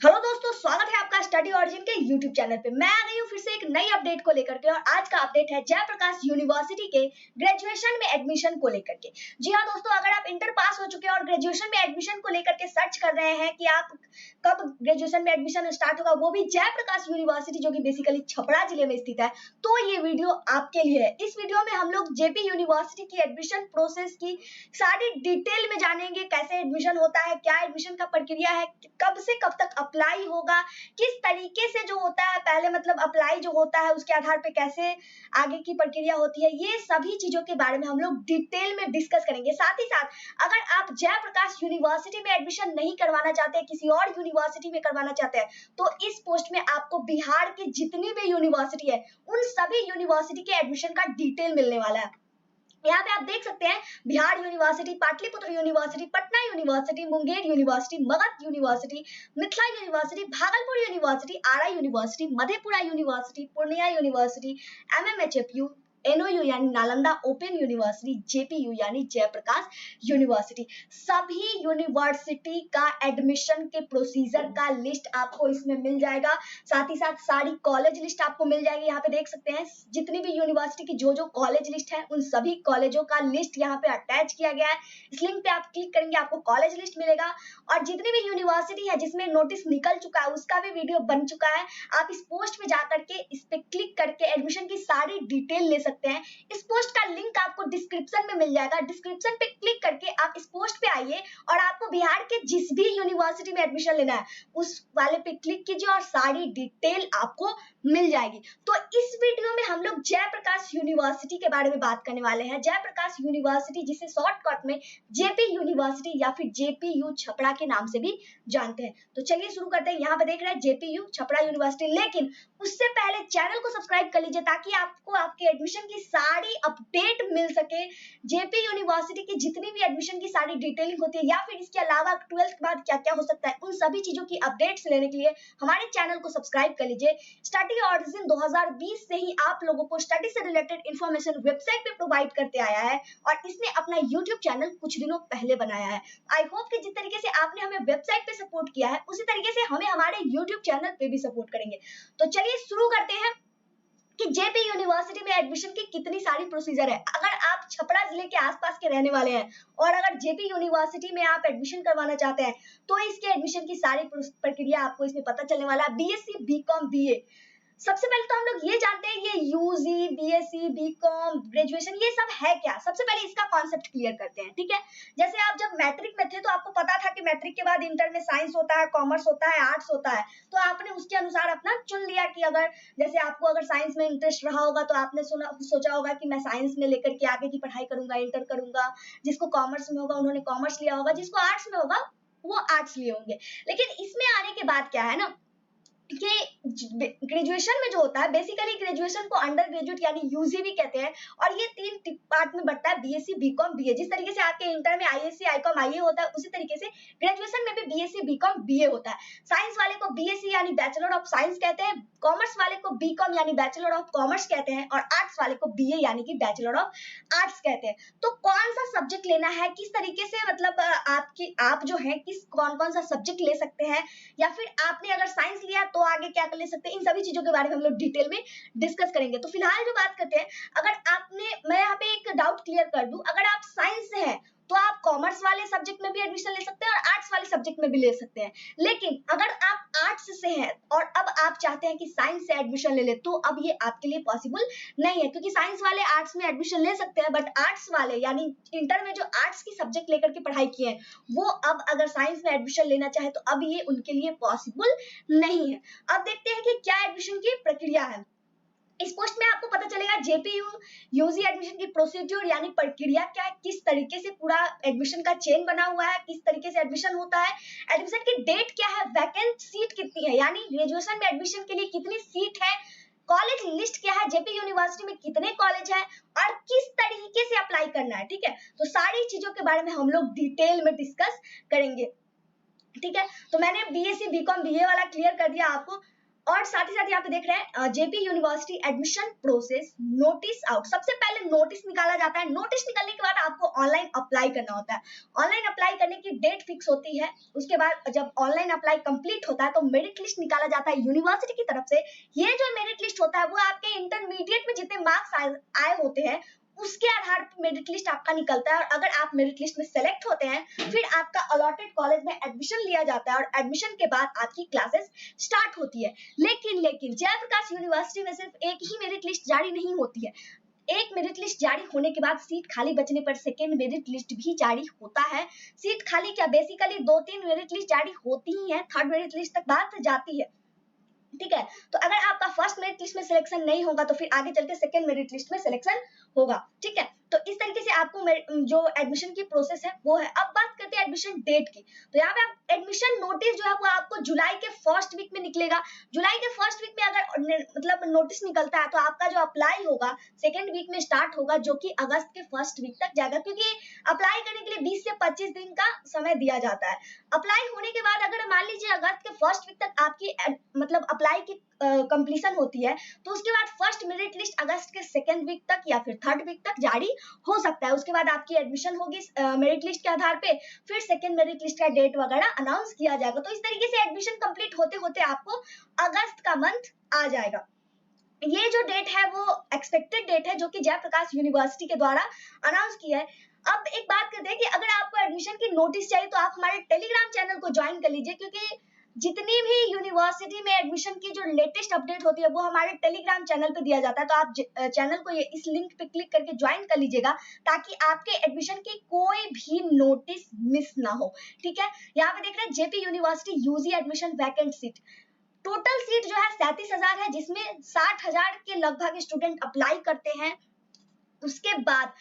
Hello दोस्तों, स्वागत है आपका स्टडी ओरिजिन के यूट्यूब चैनल पे। मैं आ गई हूँ फिर से एक नई अपडेट को लेकर के और आज का अपडेट है जयप्रकाश यूनिवर्सिटी के ग्रेजुएशन में एडमिशन को लेकर के। जी हाँ दोस्तों, अगर आप इंटर पास हो चुके हैं और ग्रेजुएशन में एडमिशन को लेकर के सर्च कर रहे हैं कि आप कब ग्रेजुएशन में एडमिशन स्टार्ट होगा, वो भी जयप्रकाश यूनिवर्सिटी जो कि बेसिकली छपरा जिले में स्थित है, तो ये वीडियो आपके लिए है। इस वीडियो में हम लोग जेपी यूनिवर्सिटी की एडमिशन प्रोसेस की सारी डिटेल में जानेंगे। कैसे एडमिशन होता है, क्या एडमिशन का प्रक्रिया है, कब से कब तक अप्लाई होगा, किस तरीके से जो होता है पहले मतलब अप्लाई जो होता है उसके आधार पे कैसे आगे की प्रक्रिया होती है, ये सभी चीजों के बारे में हम लोग डिटेल में डिस्कस करेंगे। साथ ही साथ अगर आप जयप्रकाश यूनिवर्सिटी में एडमिशन नहीं करवाना चाहते, किसी और यूनिवर्सिटी में करवाना चाहते हैं, तो इस पोस्ट में आपको बिहार की जितनी भी यूनिवर्सिटी है उन सभी यूनिवर्सिटी के एडमिशन का डिटेल मिलने वाला है। यहाँ पे आप देख सकते हैं Bihar university, Pataliputra university, Patna university, Munger university, Magadh university, Mithila university, Bhagalpur university, Ara university, Madhepura university, Purnia university, MMHFU, NOU यानी नालंदा ओपन यूनिवर्सिटी, जेपीयू यानी जयप्रकाश यूनिवर्सिटी, सभी यूनिवर्सिटी का एडमिशन के प्रोसीजर का लिस्ट आपको इसमें मिल जाएगा। साथ ही साथ सारी कॉलेज लिस्ट आपको मिल जाएगी। यहाँ पे देख सकते हैं जितनी भी यूनिवर्सिटी की जो कॉलेज लिस्ट है उन सभी कॉलेजों का लिस्ट यहाँ पे अटैच किया गया है। इस लिंक पे आप क्लिक करेंगे, आपको कॉलेज लिस्ट मिलेगा और जितनी भी यूनिवर्सिटी है जिसमें नोटिस निकल चुका है उसका भी वीडियो बन चुका है। आप इस पोस्ट में जाकर के इस पे क्लिक करके एडमिशन की सारी डिटेल ले सकते हैं। इस पोस्ट का लिंक आपको डिस्क्रिप्शन में मिल जाएगा। डिस्क्रिप्शन पे क्लिक करके आप इस पोस्ट पे आइए और आपको बिहार के जिस भी यूनिवर्सिटी में एडमिशन लेना है उस वाले पे क्लिक कीजिए और सारी डिटेल आपको मिल जाएगी। तो इस वीडियो में हम लोग जयप्रकाश यूनिवर्सिटी के बारे में बात करने वाले हैं। जयप्रकाश यूनिवर्सिटी जिसे शॉर्टकट में जेपी यूनिवर्सिटी या फिर जेपीयू छपरा के नाम से भी जानते हैं। तो चलिए शुरू करते हैं। यहाँ पे देख रहे हैं जेपीयू छपरा यूनिवर्सिटी, लेकिन उससे पहले चैनल को सब्सक्राइब कर लीजिए ताकि आपको आपके एडमिशन की सारी अपडेट मिल सके। जेपी यूनिवर्सिटी की जितनी भी एडमिशन की सारी डिटेलिंग होती है या फिर इसके अलावा 12th के बाद क्या क्या हो सकता है, उन सभी चीजों की अपडेट्स लेने के लिए हमारे चैनल को सब्सक्राइब कर लीजिए। स्टडी ओरिजिन 2020 से ही आप लोगों को स्टडी से रिलेटेड इंफॉर्मेशन वेबसाइट पे प्रोवाइड करते आया है और इसने अपना यूट्यूब चैनल कुछ दिनों पहले बनाया है। आई होप कि जिस तरीके से आपने हमें वेबसाइट पे सपोर्ट किया है उसी तरीके से हमें हमारे यूट्यूब चैनल पे भी सपोर्ट करेंगे। तो चलिए शुरू करते हैं कि जेपी यूनिवर्सिटी में एडमिशन की कितनी सारी प्रोसीजर है। अगर आप छपरा जिले के आसपास के रहने वाले हैं और अगर जेपी यूनिवर्सिटी में आप एडमिशन करवाना चाहते हैं तो इसके एडमिशन की सारी प्रक्रिया आपको इसमें पता चलने वाला है। बीएससी, बीकॉम, बीए, सबसे पहले तो हम लोग ये जानते हैं ये यूजी, बीएससी, बीकॉम, ग्रेजुएशन ये सब है क्या। सबसे पहले इसका कॉन्सेप्ट क्लियर करते हैं, ठीक है। जैसे आप जब मैट्रिक में थे तो आपको पता था कि मैट्रिक के बाद इंटर में साइंस होता है, कॉमर्स होता है, आर्ट्स होता है, तो आपने उसके अनुसार अपना चुन लिया कि अगर जैसे आपको अगर साइंस में इंटरेस्ट रहा होगा तो आपने सोचा होगा कि मैं साइंस में लेकर के आगे की पढ़ाई करूंगा, इंटर करूंगा। जिसको कॉमर्स में होगा उन्होंने कॉमर्स लिया होगा, जिसको आर्ट्स में होगा वो आर्ट्स लिए होंगे। लेकिन इसमें आने के बाद क्या है ना कि ग्रेजुएशन में जो होता है, बेसिकली ग्रेजुएशन को अंडर ग्रेजुएट यानी यूजी भी कहते हैं और ये 3 पार्ट में बढ़ता है, बीएससी, बीकॉम, बीए। जिस तरीके से आपके इंटर में आईएससी, आईकॉम, आईए होता है उसी तरीके से ग्रेजुएशन में भी बीएससी, बीकॉम, बीए होता है। साइंस वाले को बीएससी यानी बैचलर ऑफ साइंस कहते हैं, कॉमर्स वाले को बीकॉम यानी बैचलर ऑफ कॉमर्स कहते हैं और आर्ट्स वाले को बीए यानी कि बैचलर ऑफ आर्ट्स कहते हैं। तो कौन सा सब्जेक्ट लेना है, किस तरीके से मतलब आप जो है किस कौन सा सब्जेक्ट ले सकते हैं, या फिर आपने अगर साइंस लिया तो आगे क्या कर ले सकते हैं, इन सभी चीजों के बारे में हम लोग डिटेल में डिस्कस करेंगे। तो फिलहाल जो बात करते हैं, अगर आपने, मैं यहाँ पे एक डाउट क्लियर कर दूं, अगर आप साइंस से हैं तो आप कॉमर्स वाले सब्जेक्ट में भी एडमिशन ले सकते हैं और आर्ट्स वाले सब्जेक्ट में भी ले सकते हैं। लेकिन अगर आप आर्ट्स से हैं और अब आप चाहते हैं कि साइंस से एडमिशन ले ले तो अब ये आपके लिए पॉसिबल नहीं है, क्योंकि साइंस वाले आर्ट्स में एडमिशन ले सकते हैं बट आर्ट्स वाले यानी इंटर में जो आर्ट्स की सब्जेक्ट लेकर के पढ़ाई किए हैं वो अब अगर साइंस में एडमिशन लेना चाहे तो अब ये उनके लिए पॉसिबल नहीं है। अब देखते हैं कि क्या एडमिशन की प्रक्रिया है। इस पोस्ट में आपको पता चलेगा जेपीयू यूजी एडमिशन की प्रोसीड्यूर यानी प्रक्रिया क्या है, किस तरीके से पूरा एडमिशन का चेन बना हुआ है, किस तरीके से एडमिशन होता है, एडमिशन की डेट क्या है, वैकेंट सीट कितनी है यानी ग्रेजुएशन में एडमिशन के लिए कितनी सीट है, कॉलेज लिस्ट क्या है, जेपी यूनिवर्सिटी में कितने कॉलेज है और किस तरीके से अप्लाई करना है, ठीक है। तो सारी चीजों के बारे में हम लोग डिटेल में डिस्कस करेंगे, ठीक है। तो मैंने बीएससी, बीकॉम, बीए वाला क्लियर कर दिया आपको। और साथ ही साथ यहाँ पे देख रहे हैं JP university admission process notice out. सबसे पहले नोटिस निकाला जाता है। नोटिस निकलने के बाद आपको ऑनलाइन अप्लाई करना होता है। ऑनलाइन अप्लाई करने की डेट फिक्स होती है। उसके बाद जब ऑनलाइन अप्लाई कंप्लीट होता है तो मेरिट लिस्ट निकाला जाता है यूनिवर्सिटी की तरफ से। ये जो मेरिट लिस्ट होता है वो आपके इंटरमीडिएट में जितने मार्क्स आए होते हैं उसके आधार पर मेरिट लिस्ट आपका निकलता है। और अगर आप मेरिट लिस्ट में सेलेक्ट होते हैं फिर आपका अलॉटेड कॉलेज में एडमिशन लिया जाता है और एडमिशन के बाद आपकी क्लासेस स्टार्ट होती है। लेकिन जयप्रकाश यूनिवर्सिटी में सिर्फ एक ही मेरिट लिस्ट जारी नहीं होती है। एक मेरिट लिस्ट जारी होने के बाद सीट खाली बचने पर सेकेंड मेरिट लिस्ट भी जारी होता है। सीट खाली क्या, बेसिकली 2-3 मेरिट लिस्ट जारी होती ही है, थर्ड मेरिट लिस्ट तक बात जाती है। ठीक है, तो अगर आपका फर्स्ट मेरिट लिस्ट में सिलेक्शन नहीं होगा तो फिर आगे चल के सेकेंड मेरिट लिस्ट में सिलेक्शन होगा। ठीक है, तो इस तरीके से आपको जो एडमिशन की प्रोसेस है वो है। अब बात करते हैं एडमिशन डेट की। तो यहाँ पे आप एडमिशन नोटिस जो है वो आपको जुलाई के फर्स्ट वीक में निकलेगा। जुलाई के फर्स्ट वीक में अगर मतलब नोटिस निकलता है तो आपका जो अप्लाई होगा सेकेंड वीक में स्टार्ट होगा, जो कि अगस्त के फर्स्ट वीक तक जाएगा, क्योंकि अप्लाई करने के लिए 20 से 25 दिन का समय दिया जाता है। अप्लाई होने के बाद अगर मान लीजिए अगस्त के फर्स्ट वीक तक आपकी मतलब अप्लाई की कंप्लीशन होती है तो उसके बाद फर्स्ट मेरिट लिस्ट अगस्त के सेकेंड वीक तक या फिर थर्ड वीक तक जारी हो सकता है। उसके बाद आपकी एडमिशन होगी मेरिट लिस्ट के आधार पे, फिर सेकेंड मेरिट लिस्ट का डेट वगैरह अनाउंस किया जाएगा। तो इस तरीके से एडमिशन कंप्लीट होते होते आपको अगस्त का मंथ आ जाएगा। ये जो डेट है वो एक्सपेक्टेड डेट है जो कि जयप्रकाश यूनिवर्सिटी के द्वारा अनाउंस किया है। अब एक बात करते हैं कि अगर आपको एडमिशन की नोटिस चाहिए तो आप हमारे टेलीग्राम चैनल को ज्वाइन कर लीजिए, क्योंकि जितनी भी यूनिवर्सिटी में एडमिशन की जो लेटेस्ट अपडेट होती है वो हमारे टेलीग्राम चैनल पे दिया जाता है। तो आप चैनल को इस लिंक पे क्लिक करके ज्वाइन कर लीजिएगा ताकि आपके एडमिशन की कोई भी नोटिस मिस ना हो। ठीक है, यहाँ पे देख रहे हैं JP university UG admission vacant seat. Total seat जो है 37,000 है, जिसमें 60,000 के लगभग स्टूडेंट अप्लाई करते हैं। उसके बाद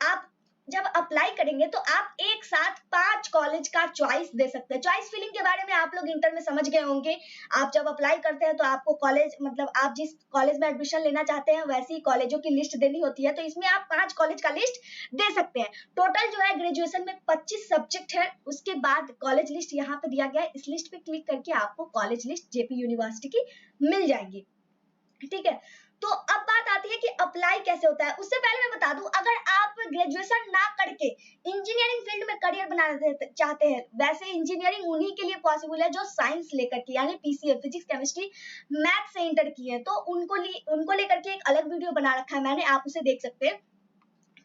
आप जब अप्लाई करेंगे तो आप एक साथ 5 कॉलेज का चॉइस दे सकते हैं। चॉइस फिलिंग के बारे में आप लोग इंटर में समझ गए होंगे। आप जब अप्लाई करते हैं तो आपको कॉलेज मतलब आप जिस कॉलेज में एडमिशन लेना चाहते हैं वैसी कॉलेजों की लिस्ट देनी होती है। तो इसमें आप 5 कॉलेज का लिस्ट दे सकते हैं। टोटल जो है ग्रेजुएशन में 25 सब्जेक्ट है। उसके बाद कॉलेज लिस्ट यहाँ पे दिया गया है। इस लिस्ट पे क्लिक करके आपको कॉलेज लिस्ट जेपी यूनिवर्सिटी की मिल जाएगी। ठीक है, तो अब बात आती है कि अप्लाई कैसे होता है। उससे पहले मैं बता दूं, अगर आप ग्रेजुएशन ना करके इंजीनियरिंग फील्ड में करियर बनाना चाहते हैं, वैसे इंजीनियरिंग उन्हीं के लिए पॉसिबल है जो साइंस लेकर के यानी पीसीएम फिजिक्स केमिस्ट्री मैथ से इंटर किए हैं। तो उनको लेकर के एक अलग वीडियो बना रखा है मैंने, आप उसे देख सकते हैं।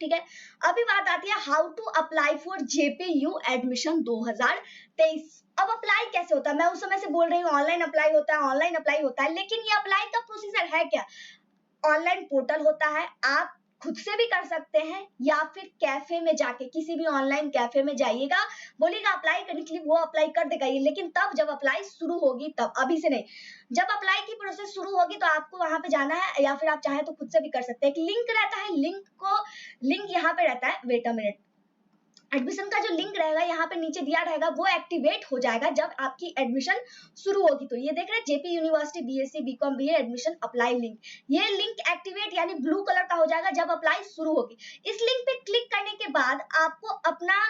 ठीक है, अभी बात आती है how to apply for JPU admission 2023। अब अप्लाई कैसे होता है, मैं उस समय से बोल रही हूँ ऑनलाइन अप्लाई होता है, ऑनलाइन अप्लाई होता है, लेकिन ये अप्लाई का प्रोसीजर है क्या। ऑनलाइन पोर्टल होता है, आप खुद से भी कर सकते हैं या फिर कैफे में जाके किसी भी ऑनलाइन कैफे में जाइएगा, बोलिएगा अप्लाई करने के लिए, वो अप्लाई कर देगा ये। लेकिन तब जब अप्लाई शुरू होगी तब, अभी से नहीं। जब अप्लाई की प्रोसेस शुरू होगी तो आपको वहां पे जाना है या फिर आप चाहे तो खुद से भी कर सकते हैं। एक लिंक रहता है, लिंक यहाँ पे रहता है, वेट अ मिनट, एडमिशन का जो लिंक रहेगा यहाँ पे नीचे दिया रहेगा वो एक्टिवेट हो जाएगा जब आपकी एडमिशन शुरू होगी। तो ये देख रहे हैं JP university BSc BCom BA admission apply link, ये लिंक एक्टिवेट यानी ब्लू कलर का हो जाएगा जब अप्लाई शुरू होगी। इस लिंक पे क्लिक करने के बाद आपको अपना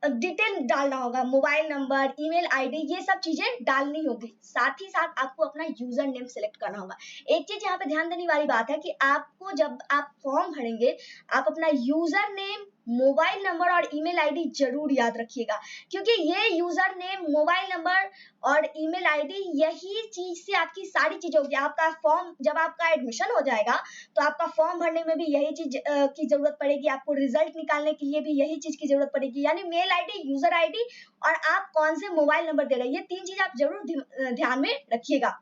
डिटेल डालना होगा, मोबाइल नंबर, ईमेल आईडी, ये सब चीजें डालनी होगी। साथ ही साथ आपको अपना यूजर नेम सिलेक्ट करना होगा। एक चीज यहाँ पे ध्यान देने वाली बात है कि आपको जब आप फॉर्म भरेंगे आप अपना यूजर नेम, मोबाइल नंबर और ईमेल आईडी जरूर याद रखिएगा, क्योंकि ये यूजर नेम, मोबाइल नंबर और ईमेल आईडी, यही चीज से आपकी सारी चीजें होगी। आपका फॉर्म जब आपका एडमिशन हो जाएगा तो आपका फॉर्म भरने में भी यही चीज की जरूरत पड़ेगी, आपको रिजल्ट निकालने के लिए भी यही चीज की जरूरत पड़ेगी, यानी मेल आईडी, यूजर आईडी और आप कौन से मोबाइल नंबर दे रहे हैं, ये 3 चीज आप जरूर ध्यान में रखिएगा।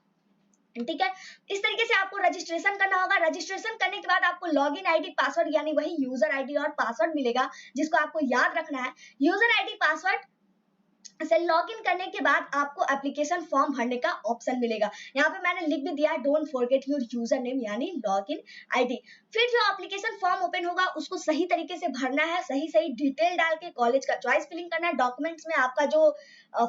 ठीक है, इस तरीके से आपको रजिस्ट्रेशन करना होगा। रजिस्ट्रेशन करने के बाद आपको लॉगिन आईडी, पासवर्ड यानी वही यूजर आईडी और पासवर्ड मिलेगा जिसको आपको याद रखना है। यूजर आईडी पासवर्ड से लॉगिन करने के बाद आपको एप्लीकेशन फॉर्म भरने का ऑप्शन मिलेगा। यहाँ पे मैंने लिख भी दिया है, don't forget your user name यानी लॉगिन आईडी। फिर जो एप्लीकेशन फॉर्म ओपन होगा उसको सही तरीके से भरना है, सही डिटेल डाल के कॉलेज का चॉइस फिलिंग करना है। डॉक्यूमेंट्स में आपका जो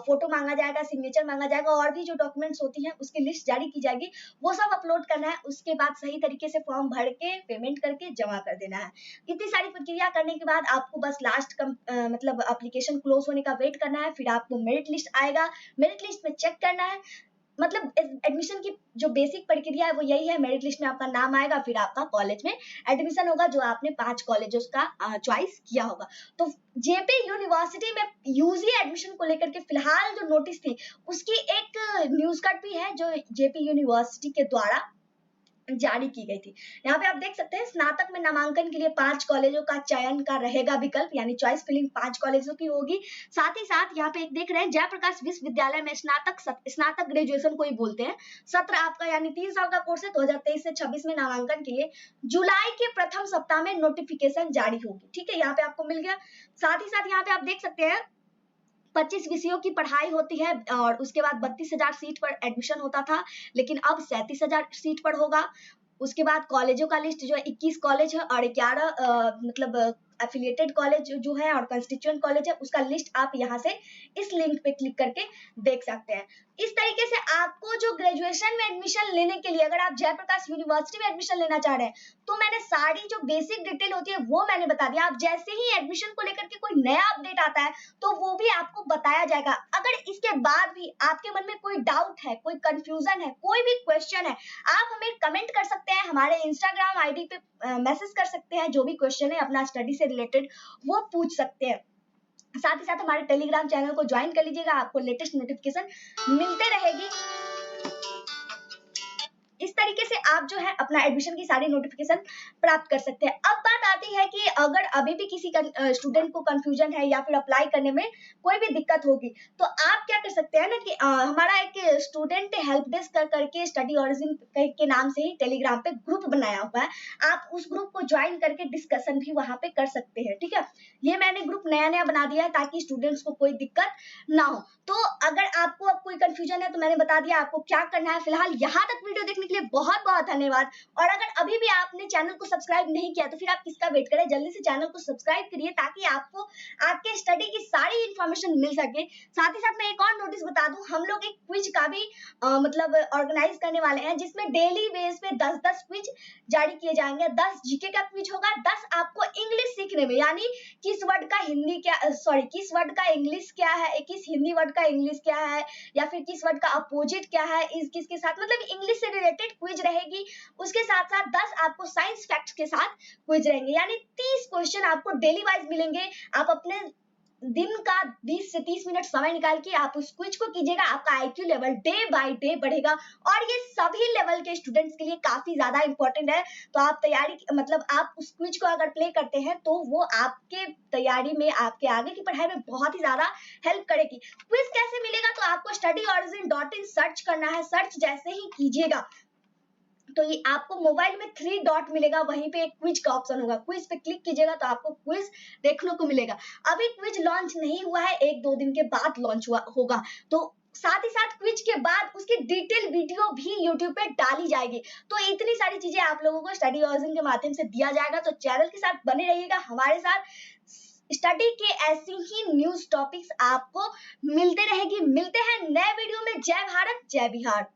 फोटो मांगा जाएगा, सिग्नेचर मांगा जाएगा और भी जो डॉक्यूमेंट्स होती हैं उसकी लिस्ट जारी की जाएगी, वो सब अपलोड करना है। उसके बाद सही तरीके से फॉर्म भर के पेमेंट करके जमा कर देना है। इतनी सारी प्रक्रिया करने के बाद आपको बस लास्ट मतलब एप्लीकेशन क्लोज होने का वेट करना है। फिर आपको मेरिट लिस्ट आएगा, मेरिट लिस्ट में चेक करना है। मतलब एडमिशन की जो बेसिक प्रक्रिया है वो यही है, मेरिट लिस्ट में आपका नाम आएगा, फिर आपका कॉलेज में एडमिशन होगा जो आपने 5 कॉलेजेस का चॉइस किया होगा। तो जेपी यूनिवर्सिटी में यूजी एडमिशन को लेकर के फिलहाल जो नोटिस थी उसकी एक न्यूज कट भी है जो जेपी यूनिवर्सिटी के द्वारा जारी की गई थी। यहाँ पे आप देख सकते हैं स्नातक में नामांकन के लिए 5 कॉलेजों का चयन का रहेगा विकल्प, यानी चॉइस फिलिंग 5 कॉलेजों की होगी। साथ ही साथ यहाँ पे एक देख रहे हैं जयप्रकाश विश्वविद्यालय में स्नातक ग्रेजुएशन को ही बोलते हैं, सत्र आपका यानी 3 साल का कोर्स है। 2023 से 26 में नामांकन के लिए जुलाई के प्रथम सप्ताह में नोटिफिकेशन जारी होगी। ठीक है, यहाँ पे आपको मिल गया। साथ ही साथ यहाँ पे आप देख सकते हैं 25 विषयों की पढ़ाई होती है और उसके बाद 32,000 सीट पर एडमिशन होता था, लेकिन अब 37,000 सीट पर होगा। उसके बाद कॉलेजों का लिस्ट जो है 21 कॉलेज है और 11 मतलब एफिलिएटेड कॉलेज जो है और कंस्टिट्यूएंट कॉलेज है, उसका लिस्ट आप यहाँ से इस लिंक पे क्लिक करके देख सकते हैं। इस तरीके से आपको जो ग्रेजुएशन में एडमिशन लेने के लिए अगर आप जयप्रकाश यूनिवर्सिटी में एडमिशन लेना चाह रहे हैं तो मैंने सारी जो बेसिक डिटेल होती है वो मैंने बता दिया। आप जैसे ही एडमिशन को लेकर के कोई नया अपडेट आता है तो वो भी आपको बताया जाएगा। अगर इसके बाद भी आपके मन में कोई डाउट है, कोई कंफ्यूजन है, कोई भी क्वेश्चन है, आप हमें कमेंट कर सकते हैं, हमारे इंस्टाग्राम आईडी पे मैसेज कर सकते हैं। जो भी क्वेश्चन है अपना स्टडी से रिलेटेड वो पूछ सकते हैं। साथ ही साथ हमारे टेलीग्राम चैनल को ज्वाइन कर लीजिएगा, आपको लेटेस्ट नोटिफिकेशन मिलते रहेगी। इस तरीके से आप जो है अपना एडमिशन की सारी नोटिफिकेशन प्राप्त कर सकते हैं। अब बात आती है कि अगर अभी भी किसी स्टूडेंट को कंफ्यूजन है या फिर अप्लाई करने में कोई भी दिक्कत होगी तो आप क्या कर सकते हैं ना कि हमारा एक स्टूडेंट हेल्प डेस्क करके स्टडी ओरिजिन के नाम से ही टेलीग्राम पे ग्रुप बनाया हुआ है, आप उस ग्रुप को ज्वाइन करके डिस्कशन भी वहां पे कर सकते हैं। ठीक है, ये मैंने ग्रुप नया नया बना दिया है ताकि स्टूडेंट्स को कोई दिक्कत ना हो। तो अगर आपको अब कोई कंफ्यूजन है तो मैंने बता दिया आपको क्या करना है। फिलहाल यहाँ तक वीडियो देखने के लिए बहुत बहुत धन्यवाद। और अगर अभी भी आपने चैनल को सब्सक्राइब नहीं किया तो फिर आप किसका वेट करें, जल्दी से चैनल को सब्सक्राइब करिए ताकि आपको आपके स्टडी की सारी इंफॉर्मेशन मिल सके। साथ ही साथ मैं एक और नोटिस बता दूं, हम लोग एक क्विज का भी मतलब ऑर्गेनाइज करने वाले हैं जिसमें डेली बेस पे 10-10 क्विज जारी किए जाएंगे। 10 जीके का क्विज होगा, 10 आपको इंग्लिश सीखने में, यानी किस वर्ड का हिंदी क्या किस वर्ड का इंग्लिश क्या है, किस हिंदी वर्ड का इंग्लिश क्या है, या फिर किस वर्ड का अपोजिट क्या है, इस किसके साथ, मतलब इंग्लिश से रिलेटेड क्विज रहेगी। उसके साथ साथ 10 आपको साइंस फैक्ट्स के साथ क्विज रहेंगे, यानी 30 क्वेश्चन आपको डेली वाइज मिलेंगे। आप अपने दिन का 20 से 30 मिनट समय निकाल के आप उस क्विज को कीजिएगा, आपका IQ level day by day बढ़ेगा और ये सभी लेवल के स्टूडेंट्स के लिए काफी ज्यादा इंपॉर्टेंट है। तो आप तैयारी मतलब आप उस क्विज को अगर प्ले करते हैं तो वो आपके तैयारी में, आपके आगे की पढ़ाई में बहुत ही ज्यादा हेल्प करेगी। क्विज कैसे मिलेगा, तो आपको studyorigin.in सर्च करना है। सर्च जैसे ही कीजिएगा तो ये आपको मोबाइल में 3 डॉट मिलेगा, वहीं पे एक क्विज का ऑप्शन होगा, क्विज पे क्लिक कीजिएगा तो आपको क्विज देखने को मिलेगा। अभी क्विज लॉन्च नहीं हुआ है, 1-2 दिन के बाद लॉन्च होगा। तो साथ ही साथ क्विज के बाद उसकी डिटेल वीडियो भी यूट्यूब पे डाली जाएगी। तो इतनी सारी चीजें आप लोगों को स्टडी ऑरिजिन के माध्यम से दिया जाएगा। तो चैनल के साथ बने रहिएगा, हमारे साथ स्टडी के ऐसी ही न्यूज टॉपिक्स आपको मिलते रहेगी। मिलते हैं नए वीडियो में। जय भारत, जय बिहार।